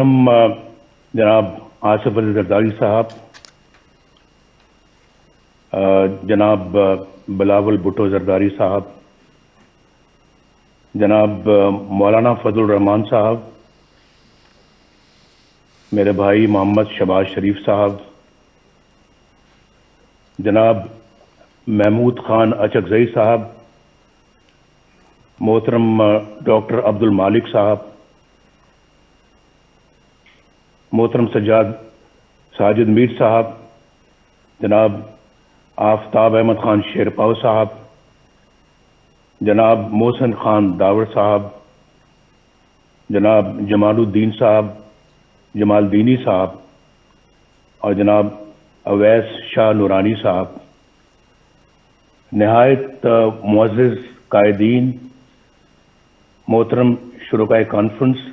ہم جناب آصف علی زرداری صاحب، جناب بلاول بھٹو زرداری صاحب، جناب مولانا فضل الرحمان صاحب، میرے بھائی محمد شہباز شریف صاحب، جناب محمود خان اچکزئی صاحب، محترم ڈاکٹر عبد المالک صاحب، محترم ساجد میر صاحب، جناب آفتاب احمد خان شیرپاؤ صاحب، جناب محسن خان داور صاحب، جناب جمال الدین صاحب، جمال دینی صاحب، اور جناب اویس شاہ نورانی صاحب، نہایت معزز قائدین، محترم شرکائے کانفرنس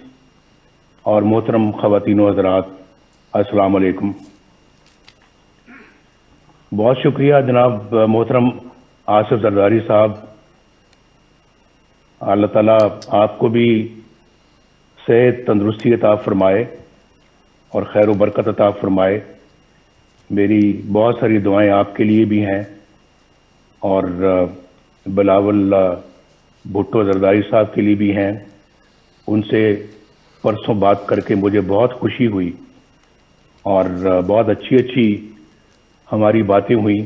اور محترم خواتین و حضرات، السلام علیکم۔ بہت شکریہ جناب محترم آصف زرداری صاحب، اللہ تعالیٰ آپ کو بھی صحت تندرستی عطا فرمائے اور خیر و برکت عطا فرمائے۔ میری بہت ساری دعائیں آپ کے لیے بھی ہیں اور بلاول بھٹو زرداری صاحب کے لیے بھی ہیں۔ ان سے پرسوں بات کر کے مجھے بہت خوشی ہوئی اور بہت اچھی ہماری باتیں ہوئیں،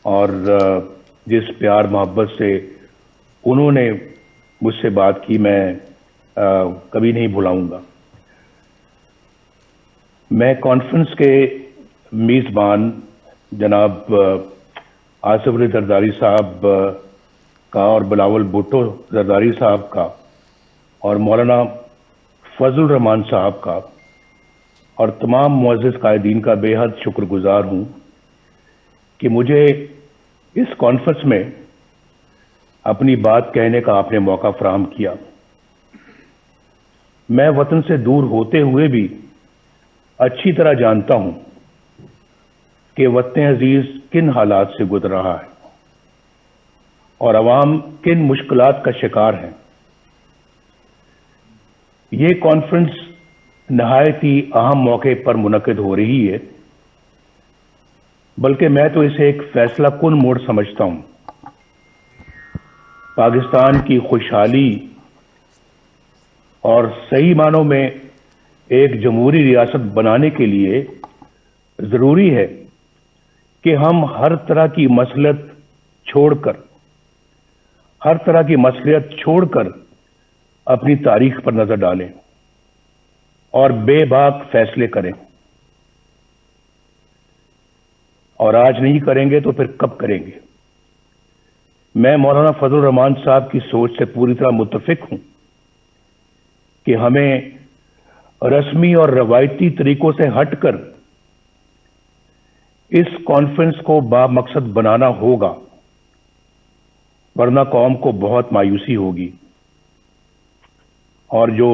اور جس پیار محبت سے انہوں نے مجھ سے بات کی میں کبھی نہیں بھلاؤں گا۔ میں کانفرنس کے میزبان جناب آصف علی زرداری صاحب کا اور بلاول بھٹو زرداری صاحب کا اور مولانا فضل الرحمان صاحب کا اور تمام معزز قائدین کا بے حد شکر گزار ہوں کہ مجھے اس کانفرنس میں اپنی بات کہنے کا آپ نے موقع فراہم کیا۔ میں وطن سے دور ہوتے ہوئے بھی اچھی طرح جانتا ہوں کہ وطن عزیز کن حالات سے گزر رہا ہے اور عوام کن مشکلات کا شکار ہیں۔ یہ کانفرنس نہایت ہی اہم موقع پر منعقد ہو رہی ہے، بلکہ میں تو اسے ایک فیصلہ کن موڑ سمجھتا ہوں۔ پاکستان کی خوشحالی اور صحیح معنوں میں ایک جمہوری ریاست بنانے کے لیے ضروری ہے کہ ہم ہر طرح کی مصلحت چھوڑ کر اپنی تاریخ پر نظر ڈالیں اور بے باک فیصلے کریں، اور آج نہیں کریں گے تو پھر کب کریں گے؟ میں مولانا فضل الرحمان صاحب کی سوچ سے پوری طرح متفق ہوں کہ ہمیں رسمی اور روایتی طریقوں سے ہٹ کر اس کانفرنس کو بامقصد بنانا ہوگا، ورنہ قوم کو بہت مایوسی ہوگی۔ اور جو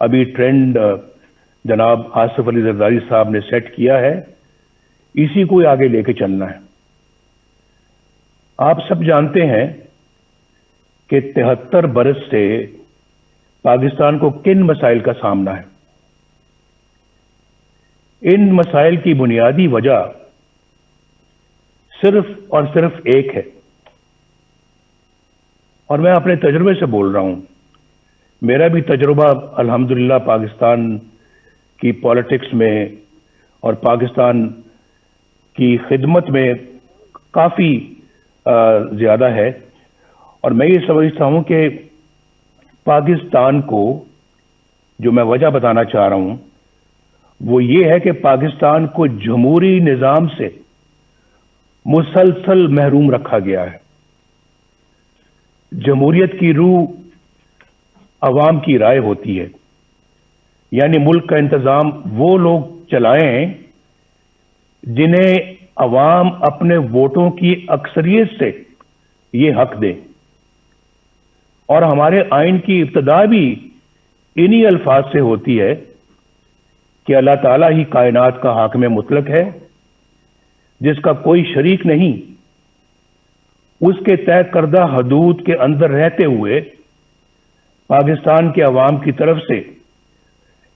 ابھی ٹرینڈ جناب آصف علی زرداری صاحب نے سیٹ کیا ہے، اسی کو آگے لے کے چلنا ہے۔ آپ سب جانتے ہیں کہ 73 برس سے پاکستان کو کن مسائل کا سامنا ہے۔ ان مسائل کی بنیادی وجہ صرف اور صرف ایک ہے، اور میں اپنے تجربے سے بول رہا ہوں۔ میرا بھی تجربہ الحمدللہ پاکستان کی پالیٹکس میں اور پاکستان کی خدمت میں کافی زیادہ ہے، اور میں یہ سمجھتا ہوں کہ پاکستان کو جو میں وجہ بتانا چاہ رہا ہوں وہ یہ ہے کہ پاکستان کو جمہوری نظام سے مسلسل محروم رکھا گیا ہے۔ جمہوریت کی روح عوام کی رائے ہوتی ہے، یعنی ملک کا انتظام وہ لوگ چلائیں جنہیں عوام اپنے ووٹوں کی اکثریت سے یہ حق دے، اور ہمارے آئین کی ابتدا بھی انہی الفاظ سے ہوتی ہے کہ اللہ تعالیٰ ہی کائنات کا حاکم مطلق ہے، جس کا کوئی شریک نہیں۔ اس کے طے کردہ حدود کے اندر رہتے ہوئے پاکستان کے عوام کی طرف سے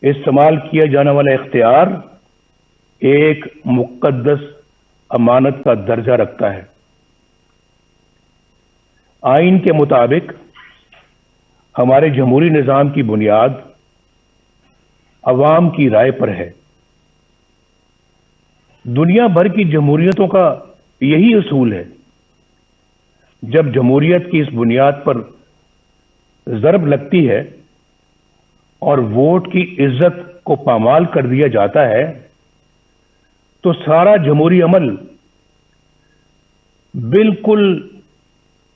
استعمال کیا جانے والا اختیار ایک مقدس امانت کا درجہ رکھتا ہے۔ آئین کے مطابق ہمارے جمہوری نظام کی بنیاد عوام کی رائے پر ہے۔ دنیا بھر کی جمہوریتوں کا یہی اصول ہے۔ جب جمہوریت کی اس بنیاد پر ضرب لگتی ہے اور ووٹ کی عزت کو پامال کر دیا جاتا ہے تو سارا جمہوری عمل بالکل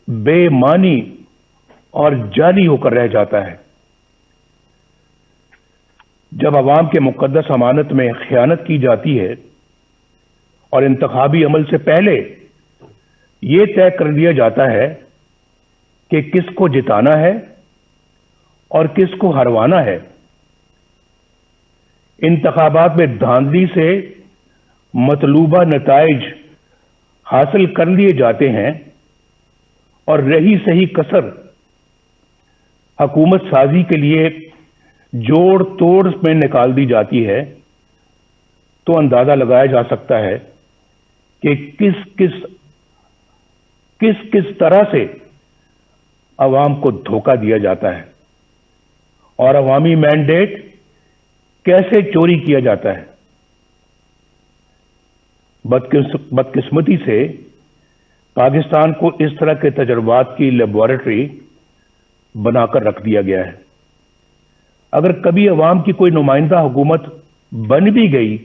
بے معنی اور جعلی ہو کر رہ جاتا ہے۔ جب عوام کے مقدس امانت میں خیانت کی جاتی ہے اور انتخابی عمل سے پہلے یہ طے کر دیا جاتا ہے کہ کس کو جتانا ہے اور کس کو ہروانا ہے، انتخابات میں دھاندلی سے مطلوبہ نتائج حاصل کر لیے جاتے ہیں اور رہی صحیح کسر حکومت سازی کے لیے جوڑ توڑ میں نکال دی جاتی ہے، تو اندازہ لگایا جا سکتا ہے کہ کس طرح سے عوام کو دھوکہ دیا جاتا ہے اور عوامی مینڈیٹ کیسے چوری کیا جاتا ہے۔ بدقسمتی سے پاکستان کو اس طرح کے تجربات کی لیبارٹری بنا کر رکھ دیا گیا ہے۔ اگر کبھی عوام کی کوئی نمائندہ حکومت بن بھی گئی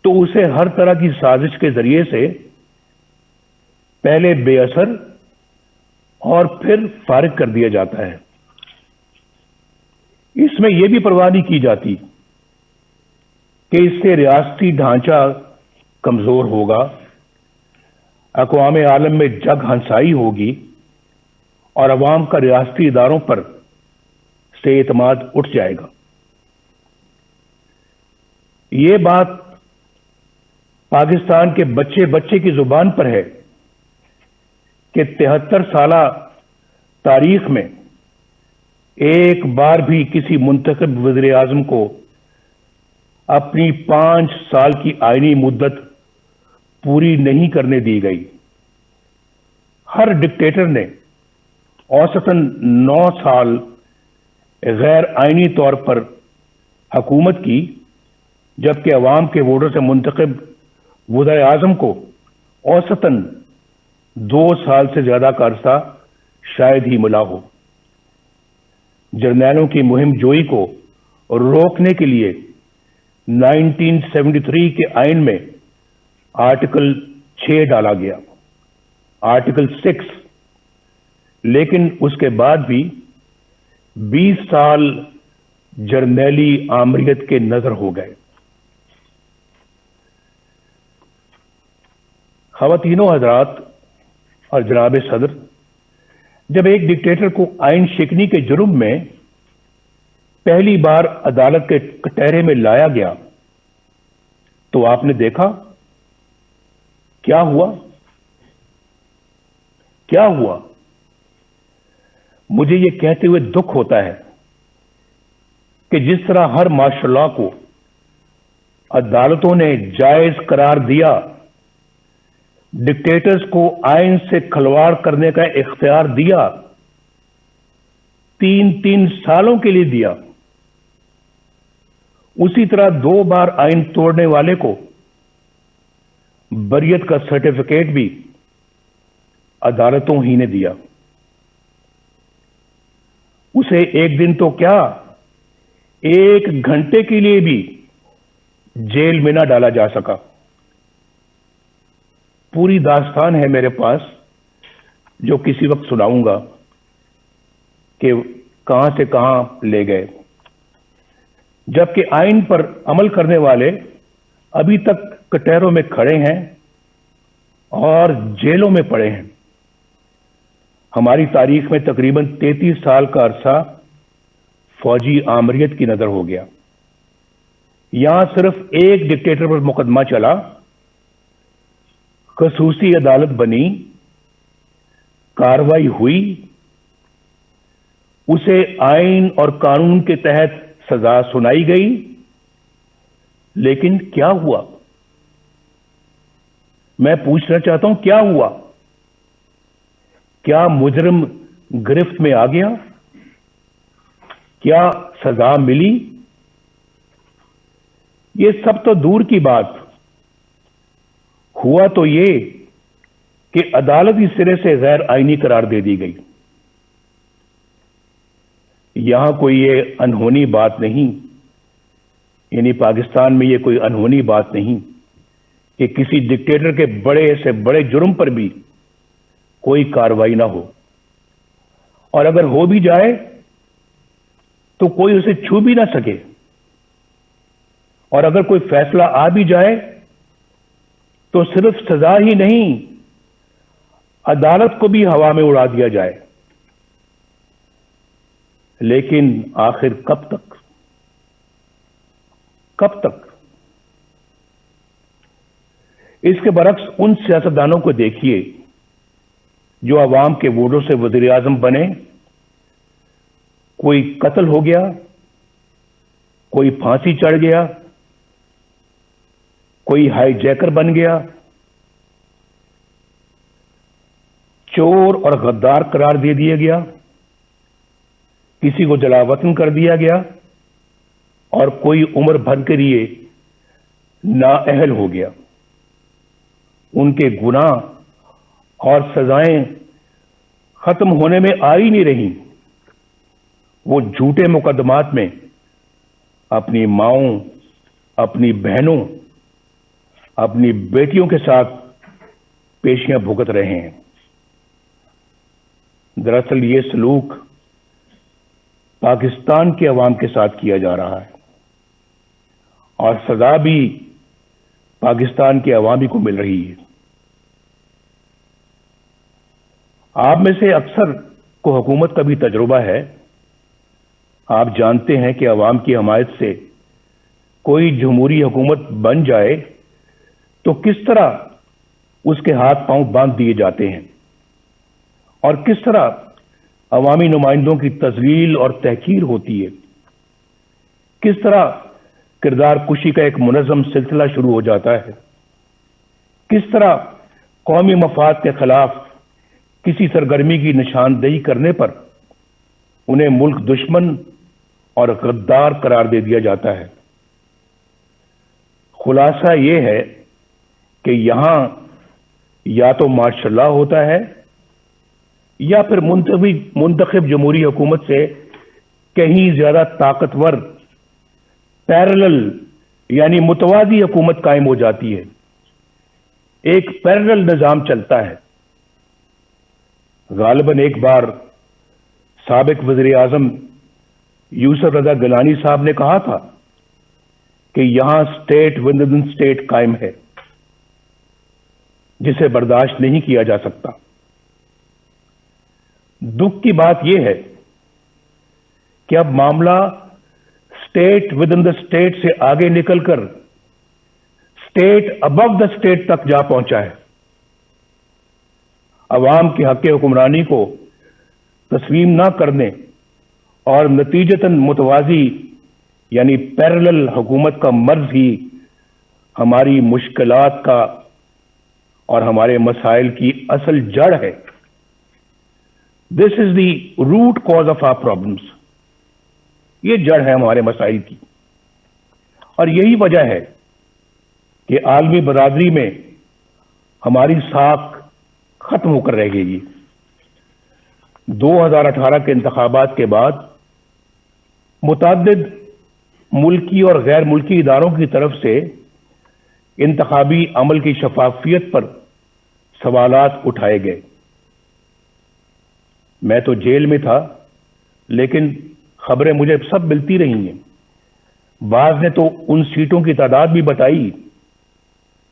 تو اسے ہر طرح کی سازش کے ذریعے سے پہلے بے اثر اور پھر فارغ کر دیا جاتا ہے۔ اس میں یہ بھی پرواہ نہیں کی جاتی کہ اس سے ریاستی ڈھانچہ کمزور ہوگا، اقوام عالم میں جگ ہنسائی ہوگی اور عوام کا ریاستی اداروں پر سے اعتماد اٹھ جائے گا۔ یہ بات پاکستان کے بچے کی زبان پر ہے کہ 73 سالہ تاریخ میں ایک بار بھی کسی منتخب وزیر اعظم کو اپنی 5 سال کی آئینی مدت پوری نہیں کرنے دی گئی۔ ہر ڈکٹیٹر نے اوسطاً 9 سال غیر آئینی طور پر حکومت کی، جبکہ عوام کے ووٹوں سے منتخب وزیر اعظم کو اوسطاً 2 سال سے زیادہ کا عرصہ شاید ہی ملا ہو۔ جرنیلوں کی مہم جوئی کو روکنے کے لیے 1973 کے آئین میں آرٹیکل 6 ڈالا گیا، آرٹیکل 6، لیکن اس کے بعد بھی 20 سال جرنیلی آمریت کے نظر ہو گئے۔ خواتین و حضرات اور جناب صدر، جب ایک ڈکٹیٹر کو آئین شکنی کے جرم میں پہلی بار عدالت کے کٹہرے میں لایا گیا تو آپ نے دیکھا کیا ہوا؟ کیا ہوا؟ مجھے یہ کہتے ہوئے دکھ ہوتا ہے کہ جس طرح ہر مارشل لا کو عدالتوں نے جائز قرار دیا، ڈکٹیٹرز کو آئین سے کھلواڑ کرنے کا اختیار دیا، 3 سالوں کے لیے دیا، اسی طرح 2 بار آئین توڑنے والے کو بریت کا سرٹیفکیٹ بھی عدالتوں ہی نے دیا۔ اسے ایک دن تو کیا، 1 گھنٹے کے لیے بھی جیل میں نہ ڈالا جا سکا۔ پوری داستان ہے میرے پاس جو کسی وقت سناؤں گا کہ کہاں سے کہاں لے گئے، جبکہ آئین پر عمل کرنے والے ابھی تک کٹہروں میں کھڑے ہیں اور جیلوں میں پڑے ہیں۔ ہماری تاریخ میں تقریباً 33 سال کا عرصہ فوجی آمریت کی نظر ہو گیا۔ یہاں صرف ایک ڈکٹیٹر پر مقدمہ چلا، خصوصی عدالت بنی، کارروائی ہوئی، اسے آئین اور قانون کے تحت سزا سنائی گئی، لیکن کیا ہوا؟ میں پوچھنا چاہتا ہوں کیا ہوا؟ کیا مجرم گرفت میں آ گیا؟ کیا سزا ملی؟ یہ سب تو دور کی بات، ہوا تو یہ کہ عدالتی سرے سے غیر آئینی قرار دے دی گئی۔ یہاں کوئی یہ انہونی بات نہیں، یعنی پاکستان میں یہ کوئی انہونی بات نہیں کہ کسی ڈکٹیٹر کے بڑے سے بڑے جرم پر بھی کوئی کارروائی نہ ہو، اور اگر ہو بھی جائے تو کوئی اسے چھو بھی نہ سکے، اور اگر کوئی فیصلہ آ بھی جائے تو صرف سزا ہی نہیں، عدالت کو بھی ہوا میں اڑا دیا جائے۔ لیکن آخر کب تک؟ کب تک؟ اس کے برعکس ان سیاستدانوں کو دیکھیے جو عوام کے ووٹوں سے وزیر اعظم بنے، کوئی قتل ہو گیا، کوئی پھانسی چڑھ گیا، کوئی ہائی جیکر بن گیا، چور اور غدار قرار دے دیا گیا، کسی کو جلا وطن کر دیا گیا، اور کوئی عمر بھر کے لیے نااہل ہو گیا۔ ان کے گناہ اور سزائیں ختم ہونے میں آ ہی نہیں رہی، وہ جھوٹے مقدمات میں اپنی ماؤں، اپنی بہنوں، اپنی بیٹیوں کے ساتھ پیشیاں بھگت رہے ہیں۔ دراصل یہ سلوک پاکستان کے عوام کے ساتھ کیا جا رہا ہے، اور سزا بھی پاکستان کے عوامی کو مل رہی ہے۔ آپ میں سے اکثر کو حکومت کا بھی تجربہ ہے، آپ جانتے ہیں کہ عوام کی حمایت سے کوئی جمہوری حکومت بن جائے تو کس طرح اس کے ہاتھ پاؤں باندھ دیے جاتے ہیں، اور کس طرح عوامی نمائندوں کی تذلیل اور تحقیر ہوتی ہے، کس طرح کردار کشی کا ایک منظم سلسلہ شروع ہو جاتا ہے، کس طرح قومی مفاد کے خلاف کسی سرگرمی کی نشاندہی کرنے پر انہیں ملک دشمن اور غدار قرار دے دیا جاتا ہے۔ خلاصہ یہ ہے کہ یہاں یا تو مارشل لا ہوتا ہے یا پھر منتخب جمہوری حکومت سے کہیں زیادہ طاقتور پیرلل یعنی متوازی حکومت قائم ہو جاتی ہے، ایک پیرلل نظام چلتا ہے۔ غالباً ایک بار سابق وزیر اعظم یوسف رضا گیلانی صاحب نے کہا تھا کہ یہاں اسٹیٹ ود ان اسٹیٹ قائم ہے، جسے برداشت نہیں کیا جا سکتا۔ دکھ کی بات یہ ہے کہ اب معاملہ state with in the state سے آگے نکل کر اسٹیٹ ابو دا اسٹیٹ تک جا پہنچا ہے۔ عوام کے حق حکمرانی کو تسلیم نہ کرنے اور نتیجتاً متوازی یعنی پیرلل حکومت کا مرض ہی ہماری مشکلات کا اور ہمارے مسائل کی اصل جڑ ہے۔ This is the root cause of our problems, یہ جڑ ہے ہمارے مسائل کی، اور یہی وجہ ہے کہ عالمی برادری میں ہماری ساکھ ختم ہو کر رہ گئی۔ 2018 کے انتخابات کے بعد متعدد ملکی اور غیر ملکی اداروں کی طرف سے انتخابی عمل کی شفافیت پر سوالات اٹھائے گئے۔ میں تو جیل میں تھا، لیکن خبریں مجھے سب ملتی رہی ہیں۔ بعض نے تو ان سیٹوں کی تعداد بھی بتائی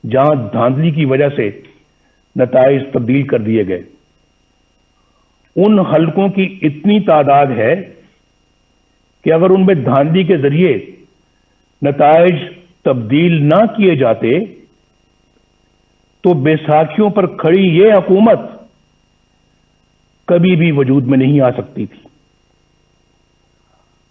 جہاں دھاندلی کی وجہ سے نتائج تبدیل کر دیے گئے۔ ان حلقوں کی اتنی تعداد ہے کہ اگر ان میں دھاندلی کے ذریعے نتائج تبدیل نہ کیے جاتے تو بیساکھیوں پر کھڑی یہ حکومت کبھی بھی وجود میں نہیں آ سکتی تھی۔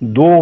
2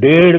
1.5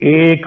1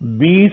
20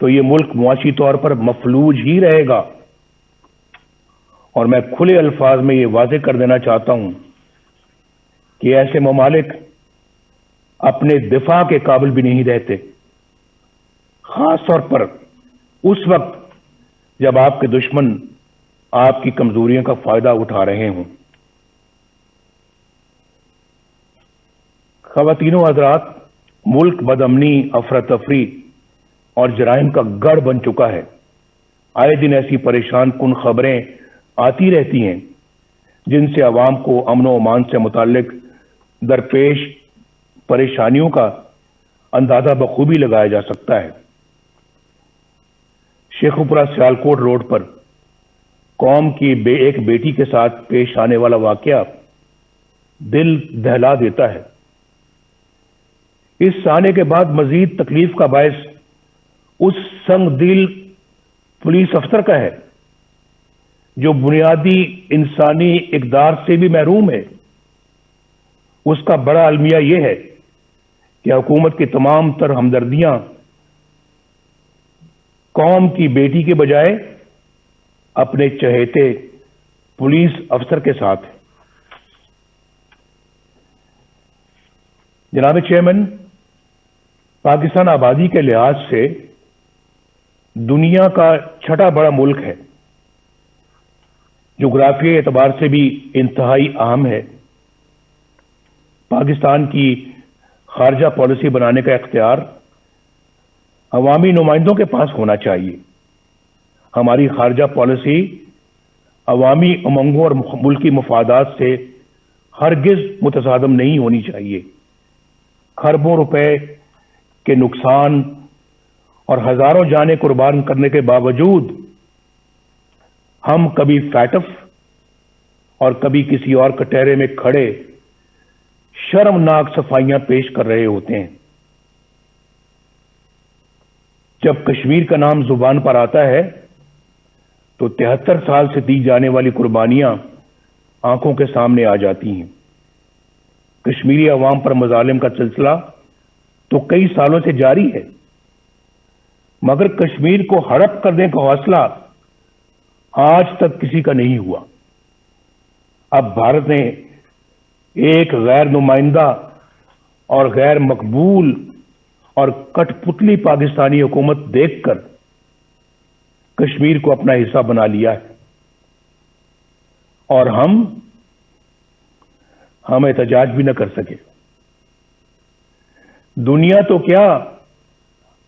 تو یہ ملک معاشی طور پر مفلوج ہی رہے گا. اور میں کھلے الفاظ میں یہ واضح کر دینا چاہتا ہوں کہ ایسے ممالک اپنے دفاع کے قابل بھی نہیں رہتے، خاص طور پر اس وقت جب آپ کے دشمن آپ کی کمزوریوں کا فائدہ اٹھا رہے ہوں. خواتین و حضرات، ملک بدامنی، افراتفری اور جرائم کا گڑھ بن چکا ہے. آئے دن ایسی پریشان کن خبریں آتی رہتی ہیں جن سے عوام کو امن و امان سے متعلق درپیش پریشانیوں کا اندازہ بخوبی لگایا جا سکتا ہے. شیخوپورہ سیالکوٹ روڈ پر قوم کی ایک بیٹی کے ساتھ پیش آنے والا واقعہ دل دہلا دیتا ہے. اس آنے کے بعد مزید تکلیف کا باعث اس سنگ دل پولیس افسر کا ہے جو بنیادی انسانی اقدار سے بھی محروم ہے. اس کا بڑا المیہ یہ ہے کہ حکومت کی تمام تر ہمدردیاں قوم کی بیٹی کے بجائے اپنے چہیتے پولیس افسر کے ساتھ ہے. جناب چیئرمین، پاکستان آبادی کے لحاظ سے دنیا کا چھٹا بڑا ملک ہے، جغرافیائی اعتبار سے بھی انتہائی اہم ہے. پاکستان کی خارجہ پالیسی بنانے کا اختیار عوامی نمائندوں کے پاس ہونا چاہیے. ہماری خارجہ پالیسی عوامی امنگوں اور ملکی مفادات سے ہرگز متصادم نہیں ہونی چاہیے. کھربوں روپے کے نقصان اور ہزاروں جانیں قربان کرنے کے باوجود ہم کبھی فیٹف اور کبھی کسی اور کٹہرے میں کھڑے شرمناک صفائیاں پیش کر رہے ہوتے ہیں. جب کشمیر کا نام زبان پر آتا ہے تو 73 سال سے دی جانے والی قربانیاں آنکھوں کے سامنے آ جاتی ہیں. کشمیری عوام پر مظالم کا سلسلہ تو کئی سالوں سے جاری ہے، مگر کشمیر کو ہڑپ کرنے کا حوصلہ آج تک کسی کا نہیں ہوا. اب بھارت نے ایک غیر نمائندہ اور غیر مقبول اور کٹ پتلی پاکستانی حکومت دیکھ کر کشمیر کو اپنا حصہ بنا لیا ہے، اور ہم احتجاج بھی نہ کر سکے. دنیا تو کیا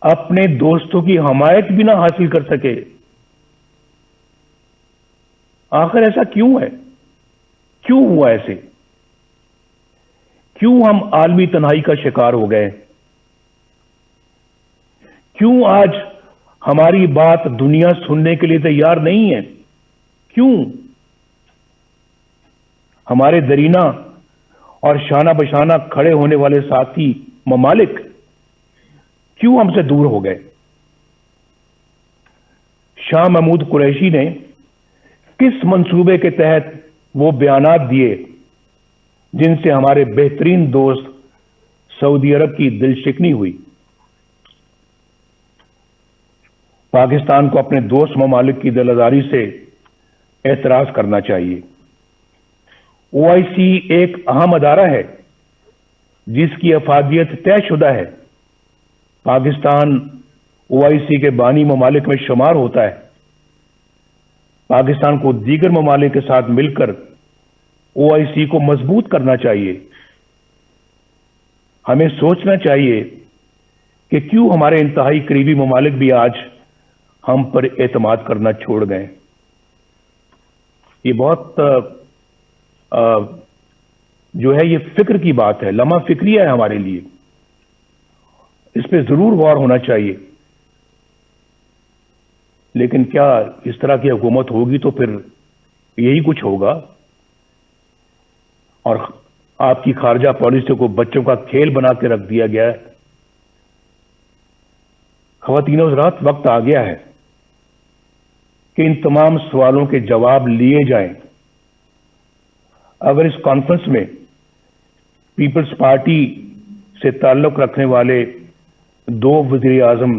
اپنے دوستوں کی حمایت بھی نہ حاصل کر سکے. آخر ایسا کیوں ہے؟ کیوں ہوا ایسے؟ کیوں ہم عالمی تنہائی کا شکار ہو گئے؟ کیوں آج ہماری بات دنیا سننے کے لیے تیار نہیں ہے؟ کیوں ہمارے درینہ اور شانہ بشانہ کھڑے ہونے والے ساتھی ممالک کیوں ہم سے دور ہو گئے؟ شاہ محمود قریشی نے کس منصوبے کے تحت وہ بیانات دیے جن سے ہمارے بہترین دوست سعودی عرب کی دل شکنی ہوئی؟ پاکستان کو اپنے دوست ممالک کی دل آزاری سے اعتراض کرنا چاہیے. OIC ایک اہم ادارہ ہے جس کی افادیت طے شدہ ہے. پاکستان OIC کے بانی ممالک میں شمار ہوتا ہے. پاکستان کو دیگر ممالک کے ساتھ مل کر OIC کو مضبوط کرنا چاہیے. ہمیں سوچنا چاہیے کہ کیوں ہمارے انتہائی قریبی ممالک بھی آج ہم پر اعتماد کرنا چھوڑ گئے. یہ بہت جو ہے یہ فکر کی بات ہے، لمحہ فکریہ ہے ہمارے لیے. اس پہ ضرور غور ہونا چاہیے. لیکن کیا اس طرح کی حکومت ہوگی تو پھر یہی کچھ ہوگا، اور آپ کی خارجہ پالیسی کو بچوں کا کھیل بنا کے رکھ دیا گیا ہے. خواتین و حضرات، وقت آ گیا ہے کہ ان تمام سوالوں کے جواب لیے جائیں. اگر اس کانفرنس میں پیپلز پارٹی سے تعلق رکھنے والے 2 وزیر اعظم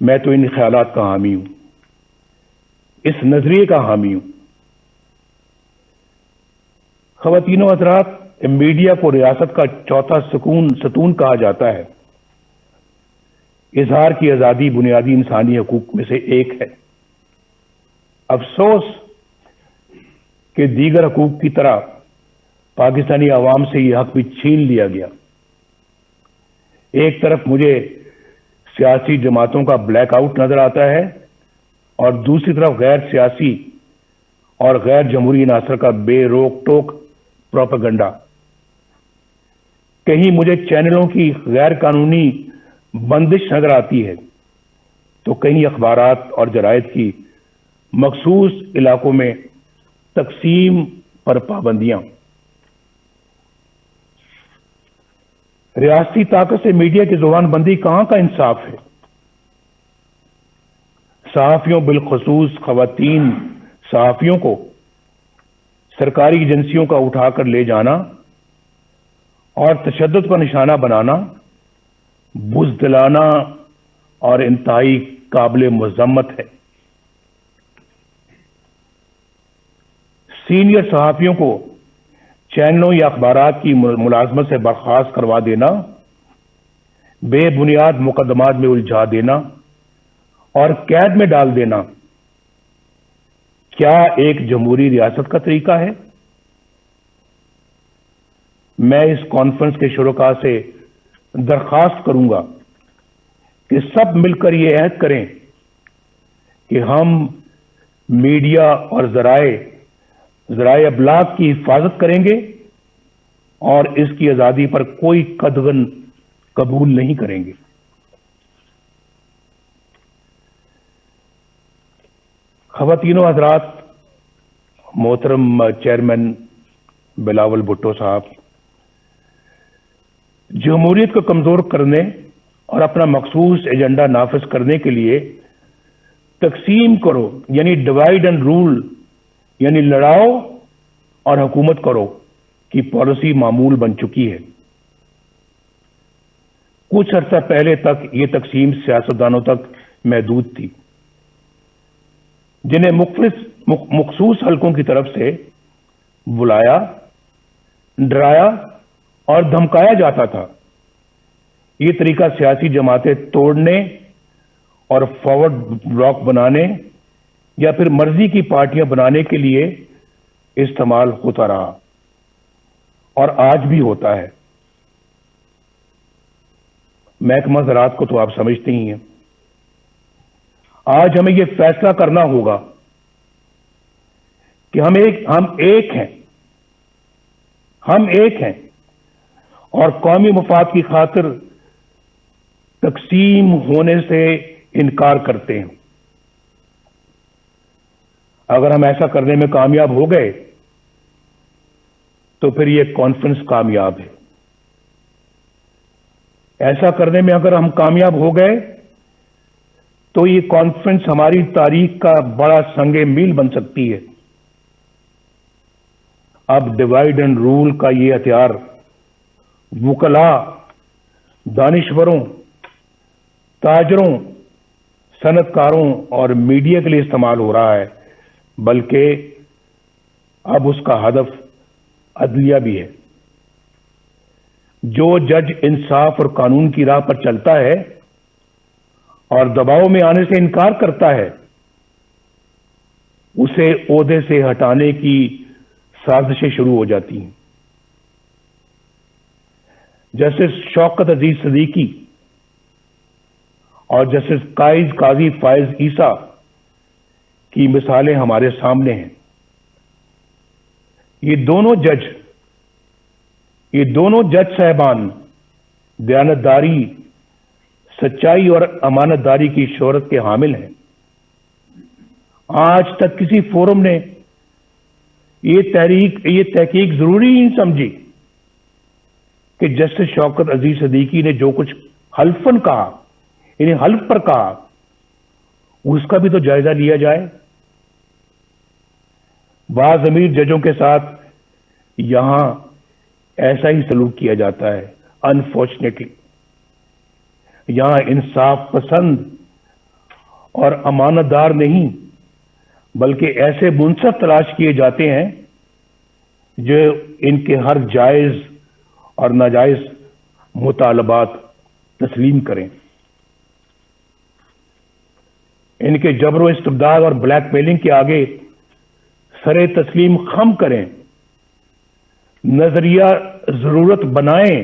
میں تو ان خیالات کا حامی ہوں، اس نظریے کا حامی ہوں۔ خواتین و حضرات، میڈیا کو ریاست کا چوتھا ستون کہا جاتا ہے۔ اظہار کی آزادی بنیادی انسانی حقوق میں سے ایک ہے۔ افسوس کہ دیگر حقوق کی طرح پاکستانی عوام سے یہ حق بھی چھین لیا گیا۔ ایک طرف مجھے سیاسی جماعتوں کا بلیک آؤٹ نظر آتا ہے اور دوسری طرف غیر سیاسی اور غیر جمہوری عناصر کا بے روک ٹوک پروپیگنڈا۔ کہیں مجھے چینلوں کی غیر قانونی بندش نظر آتی ہے تو کہیں اخبارات اور جرائد کی مخصوص علاقوں میں تقسیم پر پابندیاں۔ ریاستی طاقت سے میڈیا کی زبان بندی کہاں کا انصاف ہے؟ صحافیوں، بالخصوص خواتین صحافیوں کو سرکاری ایجنسیوں کا اٹھا کر لے جانا اور تشدد کا نشانہ بنانا بزدلانہ اور انتہائی قابل مذمت ہے۔ سینئر صحافیوں کو چینلوں یا اخبارات کی ملازمت سے برخاست کروا دینا، بے بنیاد مقدمات میں الجھا دینا اور قید میں ڈال دینا کیا ایک جمہوری ریاست کا طریقہ ہے؟ میں اس کانفرنس کے شرکاء سے درخواست کروں گا کہ سب مل کر یہ عہد کریں کہ ہم میڈیا اور ذرائع ابلاغ کی حفاظت کریں گے اور اس کی آزادی پر کوئی قدغن قبول نہیں کریں گے۔ خواتین و حضرات، محترم چیئرمین بلاول بھٹو صاحب، جمہوریت کو کمزور کرنے اور اپنا مخصوص ایجنڈا نافذ کرنے کے لیے تقسیم کرو یعنی ڈیوائیڈ اینڈ رول یعنی لڑاؤ اور حکومت کرو کی پالیسی معمول بن چکی ہے۔ کچھ عرصہ پہلے تک یہ تقسیم سیاستدانوں تک محدود تھی، جنہیں مخصوص حلقوں کی طرف سے بلایا، ڈرایا اور دھمکایا جاتا تھا۔ یہ طریقہ سیاسی جماعتیں توڑنے اور فارورڈ بلاک بنانے یا پھر مرضی کی پارٹیاں بنانے کے لیے استعمال ہوتا رہا اور آج بھی ہوتا ہے۔ محکمہ زراعت کو تو آپ سمجھتے ہی ہیں۔ آج ہمیں یہ فیصلہ کرنا ہوگا کہ ہم ایک ہیں اور قومی مفاد کی خاطر تقسیم ہونے سے انکار کرتے ہیں۔ اگر ہم ایسا کرنے میں کامیاب ہو گئے تو پھر یہ کانفرنس کامیاب ہے۔ ایسا کرنے میں اگر ہم کامیاب ہو گئے تو یہ کانفرنس ہماری تاریخ کا بڑا سنگ میل بن سکتی ہے۔ اب ڈیوائیڈ اینڈ رول کا یہ ہتھیار وکلاء، دانشوروں، تاجروں، صنعت کاروں اور میڈیا کے لیے استعمال ہو رہا ہے، بلکہ اب اس کا ہدف عدلیہ بھی ہے۔ جو جج انصاف اور قانون کی راہ پر چلتا ہے اور دباؤ میں آنے سے انکار کرتا ہے، اسے عہدے سے ہٹانے کی سازشیں شروع ہو جاتی ہیں۔ جسٹس شوکت عزیز صدیقی اور جسٹس قاضی فائز عیسیٰ کی مثالیں ہمارے سامنے ہیں۔ یہ دونوں جج صاحبان دیانتداری، سچائی اور امانت داری کی شہرت کے حامل ہیں۔ آج تک کسی فورم نے یہ تحقیق ضروری نہیں سمجھی کہ جسٹس شوکت عزیز صدیقی نے جو کچھ حلفاً کہا، یعنی حلف پر کہا، اس کا بھی تو جائزہ لیا جائے۔ بعض امیر ججوں کے ساتھ یہاں ایسا ہی سلوک کیا جاتا ہے۔ انفارچونیٹلی یہاں انصاف پسند اور امانت دار نہیں بلکہ ایسے منصف تلاش کیے جاتے ہیں جو ان کے ہر جائز اور ناجائز مطالبات تسلیم کریں، ان کے جبر و استبداد اور بلیک میلنگ کے آگے سر تسلیم خم کریں، نظریہ ضرورت بنائیں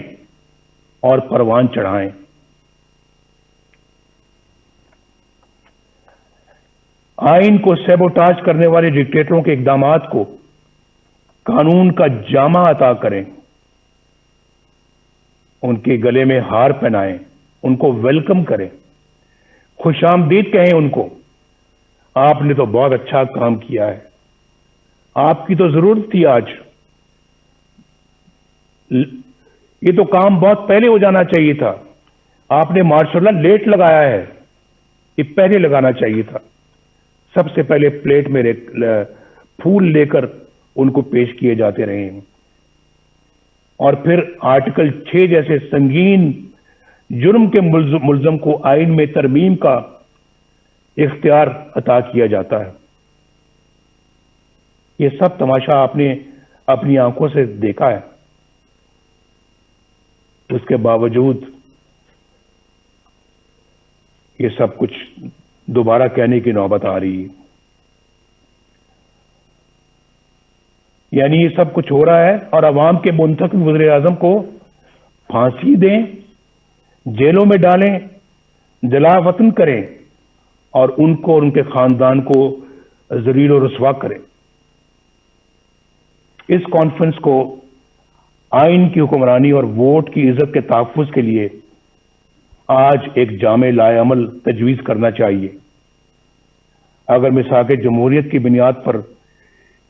اور پروان چڑھائیں۔ آئین کو سیبوٹاج کرنے والے ڈکٹیٹروں کے اقدامات کو قانون کا جامہ عطا کریں، ان کے گلے میں ہار پہنائیں، ان کو ویلکم کریں، خوش آمدید کہیں ان کو، آپ نے تو بہت اچھا کام کیا ہے، آپ کی تو ضرورت تھی آج، یہ تو کام بہت پہلے ہو جانا چاہیے تھا، آپ نے ماشاء اللہ لیٹ لگایا ہے، یہ پہلے لگانا چاہیے تھا۔ سب سے پہلے پلیٹ میں پھول لے کر ان کو پیش کیے جاتے رہے ہیں، اور پھر آرٹیکل 6 جیسے سنگین جرم کے ملزم کو آئین میں ترمیم کا اختیار عطا کیا جاتا ہے۔ یہ سب تماشا آپ نے اپنی آنکھوں سے دیکھا ہے، اس کے باوجود یہ سب کچھ دوبارہ کہنے کی نوبت آ رہی ہے۔ یعنی یہ سب کچھ ہو رہا ہے اور عوام کے منتخب وزیر اعظم کو پھانسی دیں، جیلوں میں ڈالیں، جلا وطن کریں اور ان کو اور ان کے خاندان کو ذلیل و رسوا کریں۔ اس کانفرنس کو آئین کی حکمرانی اور ووٹ کی عزت کے تحفظ کے لیے آج ایک جامع لائے عمل تجویز کرنا چاہیے۔ اگر میثاق جمہوریت کی بنیاد پر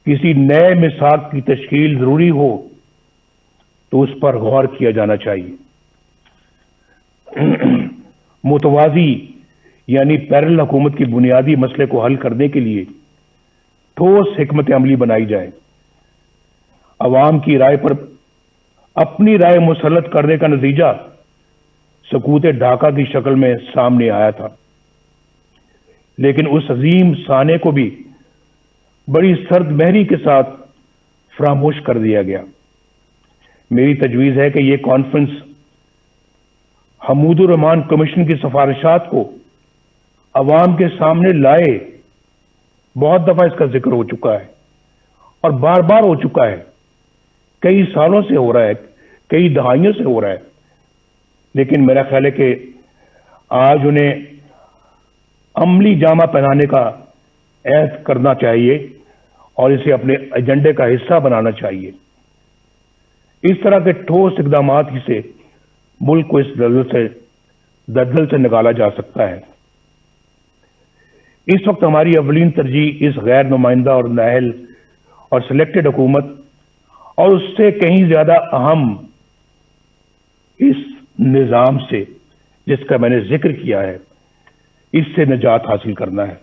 کسی نئے میثاق کی تشکیل ضروری ہو تو اس پر غور کیا جانا چاہیے۔ متوازی یعنی پیرل حکومت کی بنیادی مسئلے کو حل کرنے کے لیے ٹھوس حکمت عملی بنائی جائے۔ عوام کی رائے پر اپنی رائے مسلط کرنے کا نتیجہ سکوت ڈھاکہ کی شکل میں سامنے آیا تھا، لیکن اس عظیم سانے کو بھی بڑی سرد مہری کے ساتھ فراموش کر دیا گیا۔ میری تجویز ہے کہ یہ کانفرنس حمود الرحمان کمیشن کی سفارشات کو عوام کے سامنے لائے۔ بہت دفعہ اس کا ذکر ہو چکا ہے اور بار بار ہو چکا ہے، کئی سالوں سے ہو رہا ہے، کئی دہائیوں سے ہو رہا ہے، لیکن میرا خیال ہے کہ آج انہیں عملی جامہ پہنانے کا عہد کرنا چاہیے اور اسے اپنے ایجنڈے کا حصہ بنانا چاہیے۔ اس طرح کے ٹھوس اقدامات ہی سے ملک کو اس دلدل سے نکالا جا سکتا ہے۔ اس وقت ہماری اولین ترجیح اس غیر نمائندہ اور نااہل اور سلیکٹڈ حکومت اور اس سے کہیں زیادہ اہم اس نظام سے جس کا میں نے ذکر کیا ہے، اس سے نجات حاصل کرنا ہے۔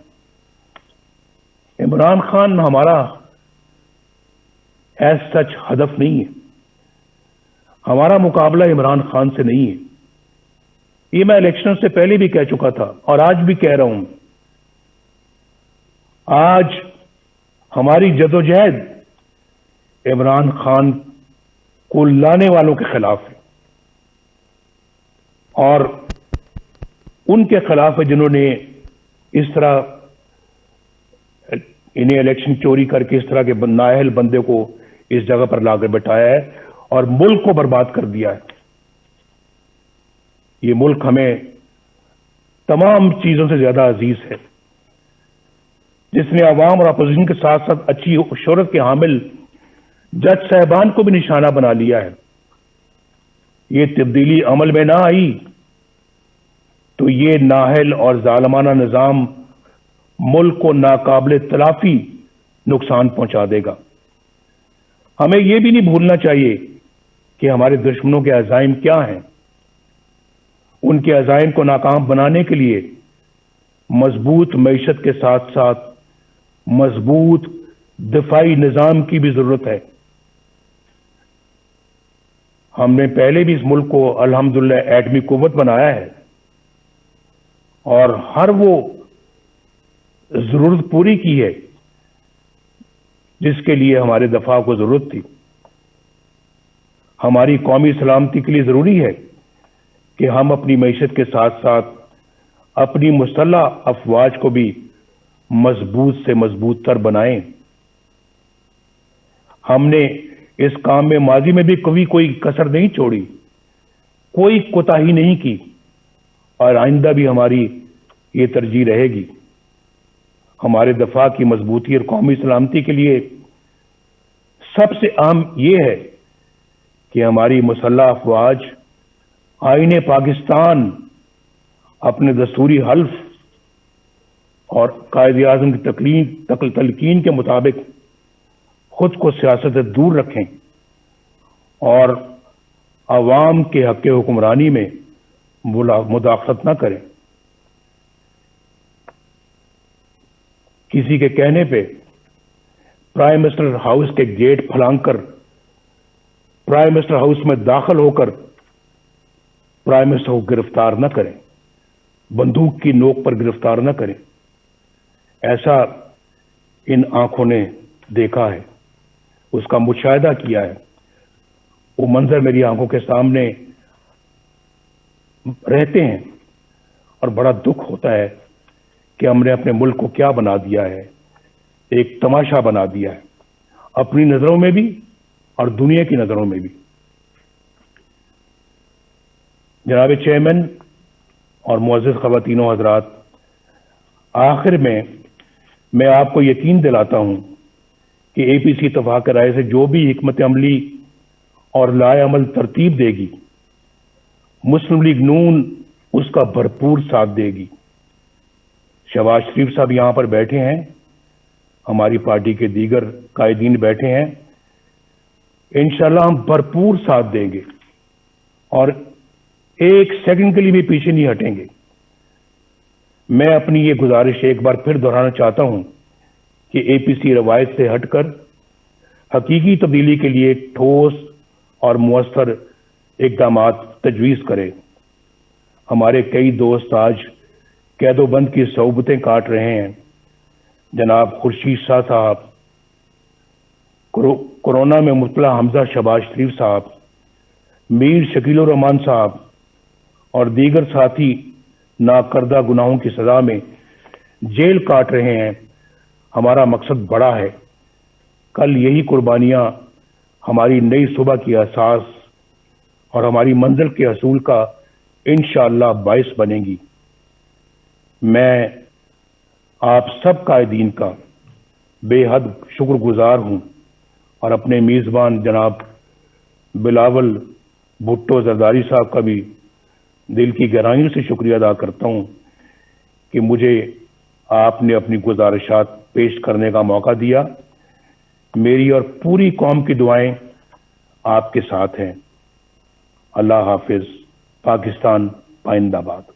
عمران خان ہمارا ایز سچ ہدف نہیں ہے، ہمارا مقابلہ عمران خان سے نہیں ہے، یہ میں الیکشن سے پہلے بھی کہہ چکا تھا اور آج بھی کہہ رہا ہوں۔ آج ہماری جدوجہد عمران خان کو لانے والوں کے خلاف ہے اور ان کے خلاف ہے جنہوں نے اس طرح انہیں الیکشن چوری کر کے اس طرح کے نااہل بندے کو اس جگہ پر لا کر بٹھایا ہے اور ملک کو برباد کر دیا ہے۔ یہ ملک ہمیں تمام چیزوں سے زیادہ عزیز ہے، جس نے عوام اور اپوزیشن کے ساتھ ساتھ اچھی شہرت کے حامل جج صاحبان کو بھی نشانہ بنا لیا ہے۔ یہ تبدیلی عمل میں نہ آئی تو یہ نااہل اور ظالمانہ نظام ملک کو ناقابل تلافی نقصان پہنچا دے گا۔ ہمیں یہ بھی نہیں بھولنا چاہیے کہ ہمارے دشمنوں کے عزائم کیا ہیں۔ ان کے عزائم کو ناکام بنانے کے لیے مضبوط معیشت کے ساتھ ساتھ مضبوط دفاعی نظام کی بھی ضرورت ہے۔ ہم نے پہلے بھی اس ملک کو الحمدللہ ایٹمی قوت بنایا ہے اور ہر وہ ضرورت پوری کی ہے جس کے لیے ہمارے دفاع کو ضرورت تھی. ہماری قومی سلامتی کے لیے ضروری ہے کہ ہم اپنی معیشت کے ساتھ ساتھ اپنی مسلح افواج کو بھی مضبوط سے مضبوط تر بنائیں. ہم نے اس کام میں ماضی میں بھی کبھی کوئی کسر نہیں چھوڑی، کوئی کوتاہی نہیں کی، اور آئندہ بھی ہماری یہ ترجیح رہے گی. ہمارے دفاع کی مضبوطی اور قومی سلامتی کے لیے سب سے اہم یہ ہے کہ ہماری مسلح افواج آئین پاکستان اپنے دستوری حلف اور قائد اعظم کی تلقین کے مطابق خود کو سیاست سے دور رکھیں اور عوام کے حق حکمرانی میں مداخلت نہ کریں. کسی کے کہنے پہ پرائم منسٹر ہاؤس کے گیٹ پھلانگ کر پرائم منسٹر ہاؤس میں داخل ہو کر پرائم منسٹر کو گرفتار نہ کریں، بندوق کی نوک پر گرفتار نہ کریں. ایسا ان آنکھوں نے دیکھا ہے، اس کا مشاہدہ کیا ہے. وہ منظر میری آنکھوں کے سامنے رہتے ہیں اور بڑا دکھ ہوتا ہے کہ ہم نے اپنے ملک کو کیا بنا دیا ہے، ایک تماشا بنا دیا ہے، اپنی نظروں میں بھی اور دنیا کی نظروں میں بھی. جناب چیئرمین اور معزز خواتین و حضرات، آخر میں آپ کو یقین دلاتا ہوں کہ اے پی سی اتفاق رائے سے جو بھی حکمت عملی اور لائے عمل ترتیب دے گی، مسلم لیگ نون اس کا بھرپور ساتھ دے گی. شہباز شریف صاحب یہاں پر بیٹھے ہیں، ہماری پارٹی کے دیگر قائدین بیٹھے ہیں، انشاءاللہ ہم بھرپور ساتھ دیں گے اور ایک سیکنڈ کے لیے بھی پیچھے نہیں ہٹیں گے. میں اپنی یہ گزارش ایک بار پھر دہرانا چاہتا ہوں کہ اے پی سی روایت سے ہٹ کر حقیقی تبدیلی کے لیے ٹھوس اور مؤثر اقدامات تجویز کرے. ہمارے کئی دوست آج قید و بند کی صعوبتیں کاٹ رہے ہیں. جناب خورشید شاہ صاحب، کورونا میں مبتلا حمزہ شہباز شریف صاحب، میر شکیل الرحمان صاحب اور دیگر ساتھی ناکردہ گناہوں کی سزا میں جیل کاٹ رہے ہیں. ہمارا مقصد بڑا ہے. کل یہی قربانیاں ہماری نئی صبح کی اساس اور ہماری منزل کے حصول کا انشاءاللہ باعث بنے گی. میں آپ سب قائدین کا بے حد شکر گزار ہوں اور اپنے میزبان جناب بلاول بھٹو زرداری صاحب کا بھی دل کی گہرائیوں سے شکریہ ادا کرتا ہوں کہ مجھے آپ نے اپنی گزارشات پیش کرنے کا موقع دیا. میری اور پوری قوم کی دعائیں آپ کے ساتھ ہیں. اللہ حافظ. پاکستان پائندہ باد.